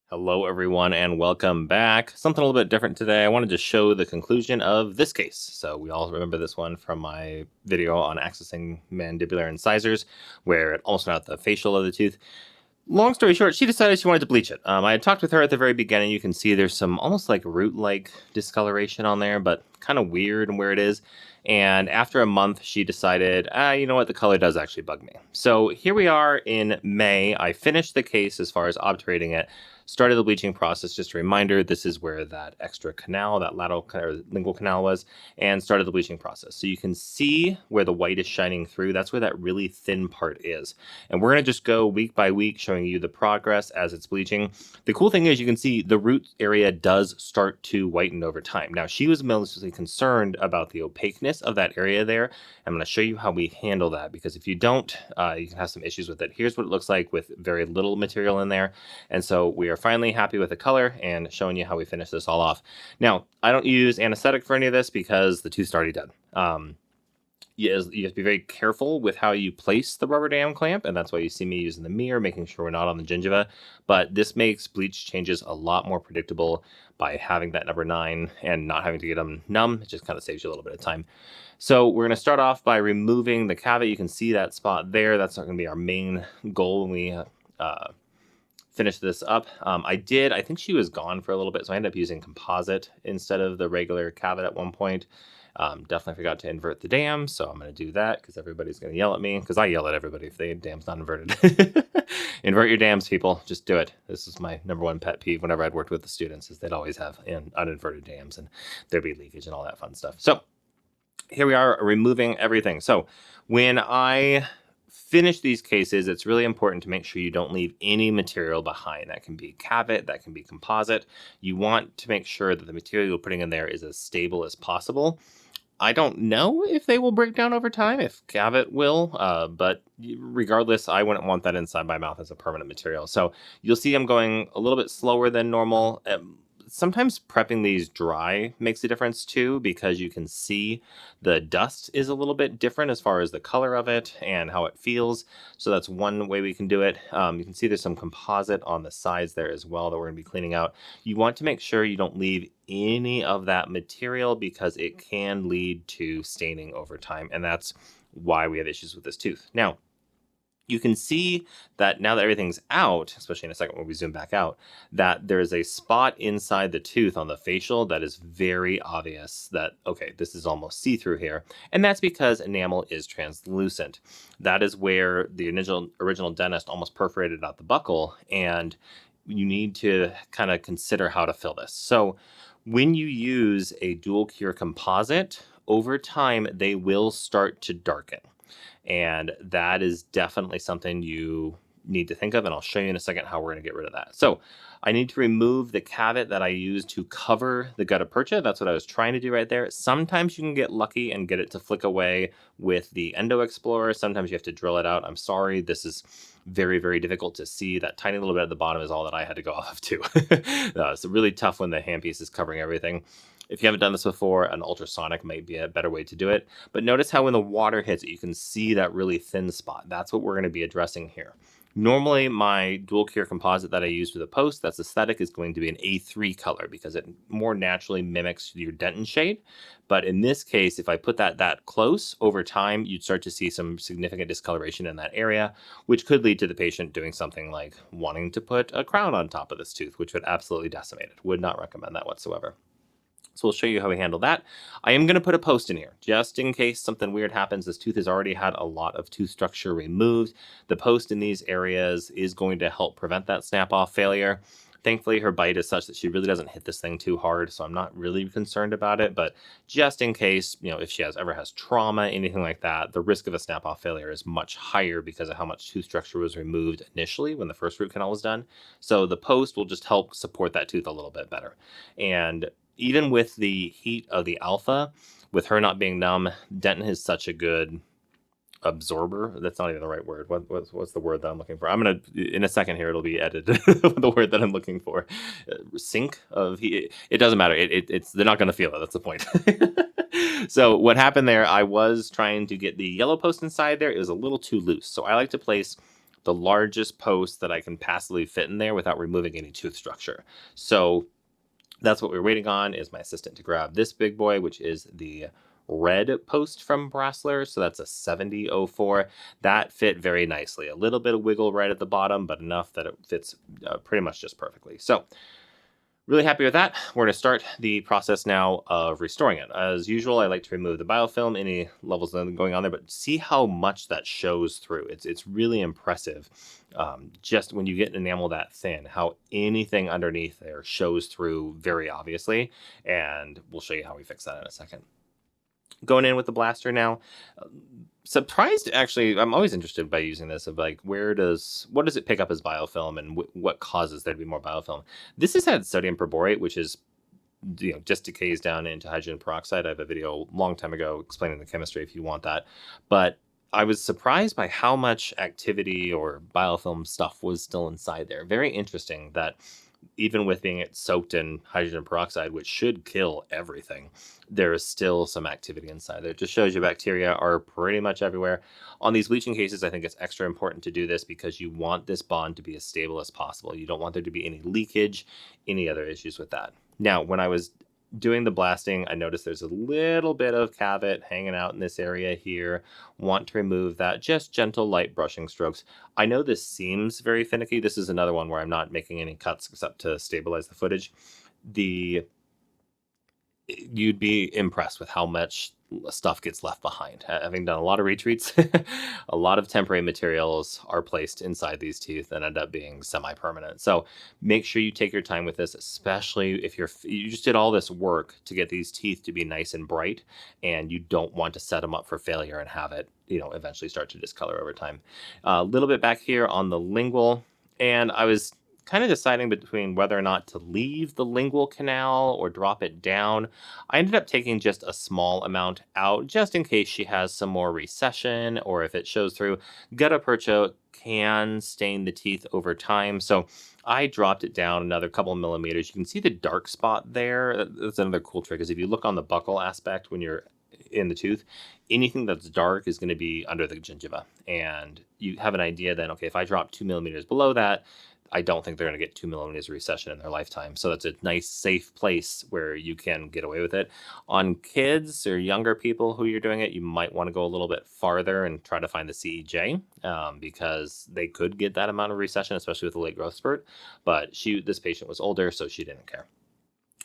Hello, everyone, and welcome back. Something a little bit different today. I wanted to show the conclusion of this case. So we all remember this one from my video on accessing mandibular incisors, where it almost went out the facial of the tooth. Long story short, she decided she wanted to bleach it. I had talked with her at the very beginning. You can see there's some almost like root-like discoloration on there, but kind of weird where it is. And after a month, she decided, you know what, the color does actually bug me. So here we are in May. I finished the case as far as obturating it, started the bleaching process. Just a reminder, this is where that extra canal, that lateral or lingual canal was, and started the bleaching process. So you can see where the white is shining through. That's where that really thin part is. And we're going to just go week by week showing you the progress as it's bleaching. The cool thing is you can see the root area does start to whiten over time. Now, she was mostly concerned about the opaqueness of that area there. I'm going to show you how we handle that, because if you don't, you can have some issues with it. Here's what it looks like with very little material in there. And so we are finally happy with the color and showing you how we finish this all off. Now, I don't use anesthetic for any of this because the tooth's already done. You have to be very careful with how you place the rubber dam clamp, and that's why you see me using the mirror, making sure we're not on the gingiva. But this makes bleach changes a lot more predictable by having that number 9 and not having to get them numb. It just kind of saves you a little bit of time. So we're going to start off by removing the cavity. You can see that spot there. That's not going to be our main goal when we finish this up. I think she was gone for a little bit, so I ended up using composite instead of the regular cavity at one point. Definitely forgot to invert the dam, so I'm going to do that because everybody's going to yell at me, because I yell at everybody if the dam's not inverted. Invert your dams, people. Just do it. This is my number one pet peeve whenever I'd worked with the students, is they'd always have uninverted dams and there'd be leakage and all that fun stuff. So here we are removing everything. So when I finish these cases, it's really important to make sure you don't leave any material behind. That can be cavit, that can be composite. You want to make sure that the material you're putting in there is as stable as possible. I don't know if they will break down over time, if cavit will, but regardless, I wouldn't want that inside my mouth as a permanent material. So you'll see I'm going a little bit slower than normal. Sometimes prepping these dry makes a difference too, because you can see the dust is a little bit different as far as the color of it and how it feels. So that's one way we can do it. You can see there's some composite on the sides there as well that we're going to be cleaning out. You want to make sure you don't leave any of that material, because it can lead to staining over time, and that's why we have issues with this tooth. Now, you can see that now that everything's out, especially in a second when we zoom back out, that there's a spot inside the tooth on the facial that is very obvious that, okay, this is almost see-through here. And that's because enamel is translucent. That is where the original dentist almost perforated out the buccal, and you need to kind of consider how to fill this. So when you use a dual cure composite, over time, they will start to darken. And that is definitely something you need to think of, and I'll show you in a second how we're going to get rid of that. So I need to remove the cavit that I used to cover the gutta percha. That's what I was trying to do right there. Sometimes you can get lucky and get it to flick away with the Endo Explorer. Sometimes you have to drill it out. I'm sorry, this is very, very difficult to see. That tiny little bit at the bottom is all that I had to go off of too. It's really tough when the handpiece is covering everything. If you haven't done this before, an ultrasonic might be a better way to do it. But notice how when the water hits it, you can see that really thin spot. That's what we're going to be addressing here. Normally, my dual cure composite that I use for the post, that's aesthetic, is going to be an A3 color because it more naturally mimics your dentin shade. But in this case, if I put that close over time, you'd start to see some significant discoloration in that area, which could lead to the patient doing something like wanting to put a crown on top of this tooth, which would absolutely decimate it. Would not recommend that whatsoever. So we'll show you how we handle that. I am going to put a post in here just in case something weird happens. This tooth has already had a lot of tooth structure removed. The post in these areas is going to help prevent that snap-off failure. Thankfully, her bite is such that she really doesn't hit this thing too hard, so I'm not really concerned about it. But just in case, if she ever has trauma, anything like that, the risk of a snap-off failure is much higher because of how much tooth structure was removed initially when the first root canal was done. So the post will just help support that tooth a little bit better. And even with the heat of the alpha, with her not being numb, dentin is such a good absorber. That's not even the right word. What's the word that I'm looking for? I'm gonna, in a second here, it'll be edited. The word that I'm looking for, sink of heat. It doesn't matter. It's they're not gonna feel it. That's the point. So what happened there? I was trying to get the yellow post inside there. It was a little too loose. So I like to place the largest post that I can passively fit in there without removing any tooth structure. So that's what we're waiting on, is my assistant to grab this big boy, which is the red post from Brasseler. So that's a 7004. That fit very nicely. A little bit of wiggle right at the bottom, but enough that it fits pretty much just perfectly. So really happy with that. We're going to start the process now of restoring it. As usual, I like to remove the biofilm, any levels that are going on there, but see how much that shows through. It's really impressive. Just when you get enamel that thin, how anything underneath there shows through very obviously. And we'll show you how we fix that in a second. Going in with the blaster now. Surprised, actually, I'm always interested by using this of like, what does it pick up as biofilm, and what causes there to be more biofilm? This has had sodium perborate, which is, just decays down into hydrogen peroxide. I have a video a long time ago explaining the chemistry if you want that. But I was surprised by how much activity or biofilm stuff was still inside there. Very interesting that even with being it soaked in hydrogen peroxide, which should kill everything, there is still some activity inside there. It just shows you bacteria are pretty much everywhere. On these bleaching cases, I think it's extra important to do this because you want this bond to be as stable as possible. You don't want there to be any leakage, any other issues with that. Now, when I was doing the blasting, I noticed there's a little bit of cavet hanging out in this area here. Want to remove that. Just gentle, light brushing strokes. I know this seems very finicky. This is another one where I'm not making any cuts except to stabilize the footage. You'd be impressed with how much stuff gets left behind. Having done a lot of retreats, a lot of temporary materials are placed inside these teeth and end up being semi-permanent. So make sure you take your time with this, especially if you just did all this work to get these teeth to be nice and bright, and you don't want to set them up for failure and have it, eventually start to discolor over time. A little bit back here on the lingual, and I was kind of deciding between whether or not to leave the lingual canal or drop it down. I ended up taking just a small amount out just in case she has some more recession, or if it shows through. Gutta percha can stain the teeth over time, so I dropped it down another couple of millimeters. You can see the dark spot there. That's another cool trick, is if you look on the buccal aspect when you're in the tooth, anything that's dark is going to be under the gingiva, and you have an idea then, okay, if I drop 2 millimeters below that, I don't think they're going to get 2 millimeters of recession in their lifetime. So that's a nice, safe place where you can get away with it. On kids or younger people who you're doing it, you might want to go a little bit farther and try to find the CEJ, because they could get that amount of recession, especially with the late growth spurt. But this patient was older, so she didn't care.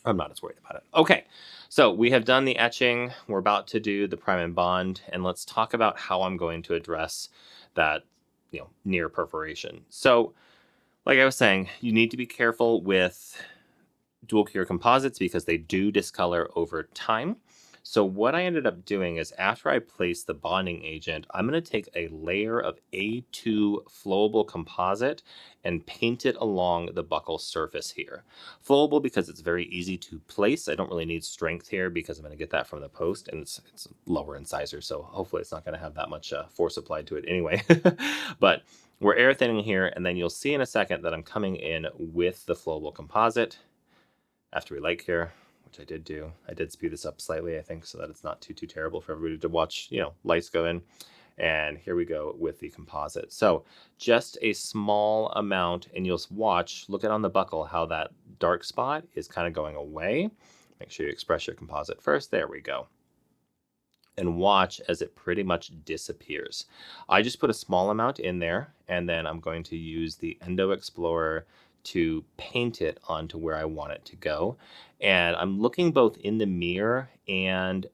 I'm not as worried about it. Okay, so we have done the etching. We're about to do the prime and bond, and let's talk about how I'm going to address that, near perforation. So, like I was saying, you need to be careful with dual cure composites because they do discolor over time. So what I ended up doing is, after I place the bonding agent, I'm going to take a layer of A2 flowable composite and paint it along the buccal surface here. Flowable because it's very easy to place. I don't really need strength here because I'm going to get that from the post, and it's lower incisor, so hopefully it's not going to have that much force applied to it anyway. But we're air thinning here, and then you'll see in a second that I'm coming in with the flowable composite after we light cure, which I did do. I did speed this up slightly, I think, so that it's not too terrible for everybody to watch, lights go in. And here we go with the composite. So just a small amount, and you'll look at on the buccal how that dark spot is kind of going away. Make sure you express your composite first. There we go. And watch as it pretty much disappears. I just put a small amount in there, and then I'm going to use the Endo Explorer to paint it onto where I want it to go. And I'm looking both in the mirror and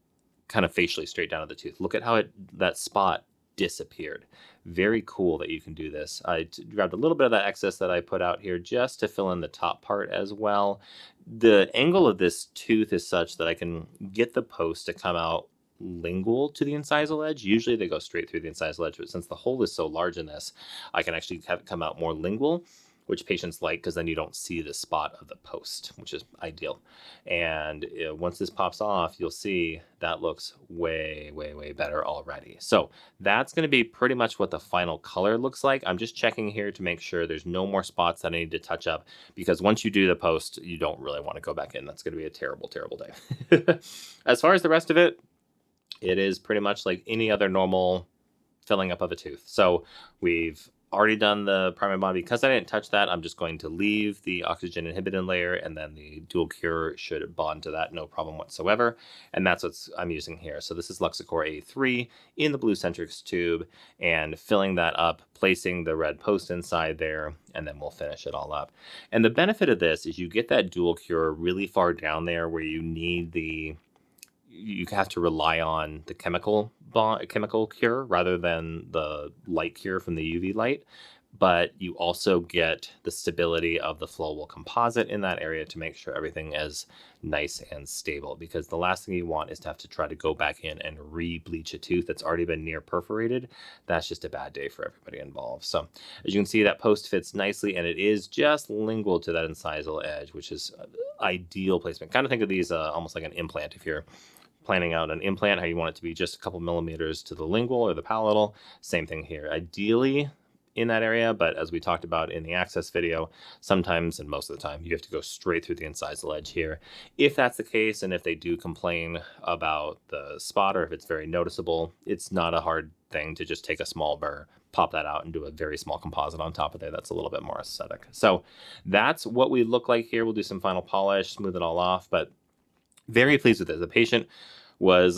kind of facially straight down to the tooth. Look at how that spot disappeared. Very cool that you can do this. I grabbed a little bit of that excess that I put out here just to fill in the top part as well. The angle of this tooth is such that I can get the post to come out lingual to the incisal edge. Usually they go straight through the incisal edge, but since the hole is so large in this, I can actually have it come out more lingual, which patients like because then you don't see the spot of the post, which is ideal. And once this pops off, you'll see that looks way, way, way better already. So that's going to be pretty much what the final color looks like. I'm just checking here to make sure there's no more spots that I need to touch up, because once you do the post, you don't really want to go back in. That's going to be a terrible, terrible day. As far as the rest of it, it is pretty much like any other normal filling up of a tooth. So we've already done the primary bond. Because I didn't touch that, I'm just going to leave the oxygen inhibiting layer, and then the dual cure should bond to that, no problem whatsoever. And that's what I'm using here. So this is Luxacor A3 in the blue Centrix tube, and filling that up, placing the red post inside there, and then we'll finish it all up. And the benefit of this is you get that dual cure really far down there where you need you have to rely on the chemical cure rather than the light cure from the UV light. But you also get the stability of the flowable composite in that area to make sure everything is nice and stable, because the last thing you want is to have to try to go back in and re-bleach a tooth that's already been near perforated. That's just a bad day for everybody involved. So as you can see, that post fits nicely, and it is just lingual to that incisal edge, which is ideal placement. Kind of think of these almost like an implant. If you're planning out an implant, how you want it to be just a couple millimeters to the lingual or the palatal, same thing here. Ideally in that area, but as we talked about in the access video, sometimes and most of the time you have to go straight through the incisal edge here. If that's the case, and if they do complain about the spot or if it's very noticeable, it's not a hard thing to just take a small burr, pop that out, and do a very small composite on top of there. That's a little bit more aesthetic. So that's what we look like here. We'll do some final polish, smooth it all off, but very pleased with it. The patient was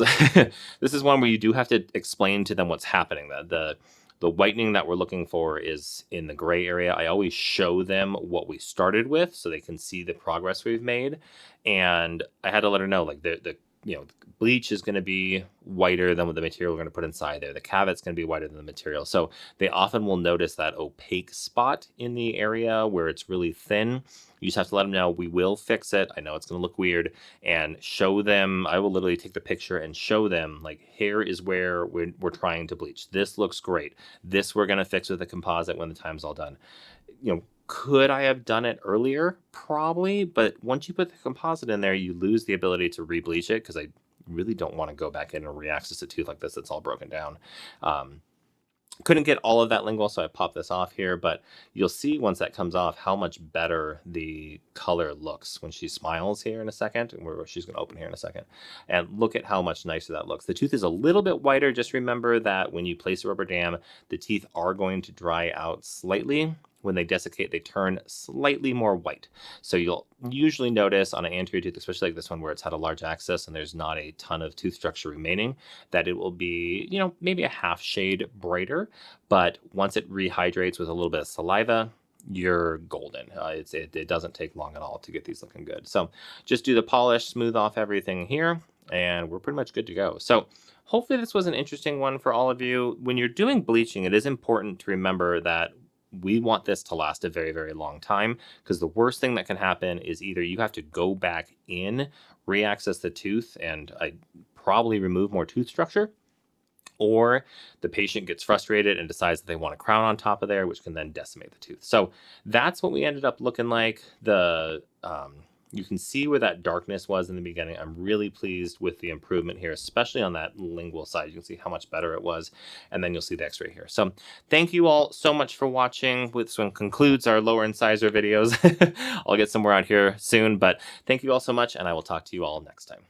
this is one where you do have to explain to them what's happening. The whitening that we're looking for is in the gray area. I always show them what we started with so they can see the progress we've made. And I had to let her know, like, the bleach is going to be whiter than what the material we're going to put inside there. The cavet's going to be whiter than the material. So they often will notice that opaque spot in the area where it's really thin. You just have to let them know we will fix it. I know it's going to look weird, and show them. I will literally take the picture and show them, like, here is where we're trying to bleach. This looks great. This we're going to fix with the composite when the time's all done. Could I have done it earlier? Probably, but once you put the composite in there, you lose the ability to re-bleach it, because I really don't want to go back in and re-access a tooth like this that's all broken down. Couldn't get all of that lingual, so I popped this off here, but you'll see once that comes off how much better the color looks when she smiles here in a second, and she's going to open here in a second. And look at how much nicer that looks. The tooth is a little bit whiter. Just remember that when you place a rubber dam, the teeth are going to dry out slightly. When they desiccate, they turn slightly more white. So you'll usually notice on an anterior tooth, especially like this one where it's had a large access and there's not a ton of tooth structure remaining, that it will be, maybe a half shade brighter. But once it rehydrates with a little bit of saliva, you're golden. It doesn't take long at all to get these looking good. So just do the polish, smooth off everything here, and we're pretty much good to go. So hopefully this was an interesting one for all of you. When you're doing bleaching, it is important to remember that we want this to last a very, very long time, because the worst thing that can happen is either you have to go back in, re-access the tooth, and probably remove more tooth structure, or the patient gets frustrated and decides that they want a crown on top of there, which can then decimate the tooth. So that's what we ended up looking like. You can see where that darkness was in the beginning. I'm really pleased with the improvement here, especially on that lingual side. You can see how much better it was, and then you'll see the x-ray here. So thank you all so much for watching. This one concludes our lower incisor videos. I'll get somewhere out here soon, but thank you all so much, and I will talk to you all next time.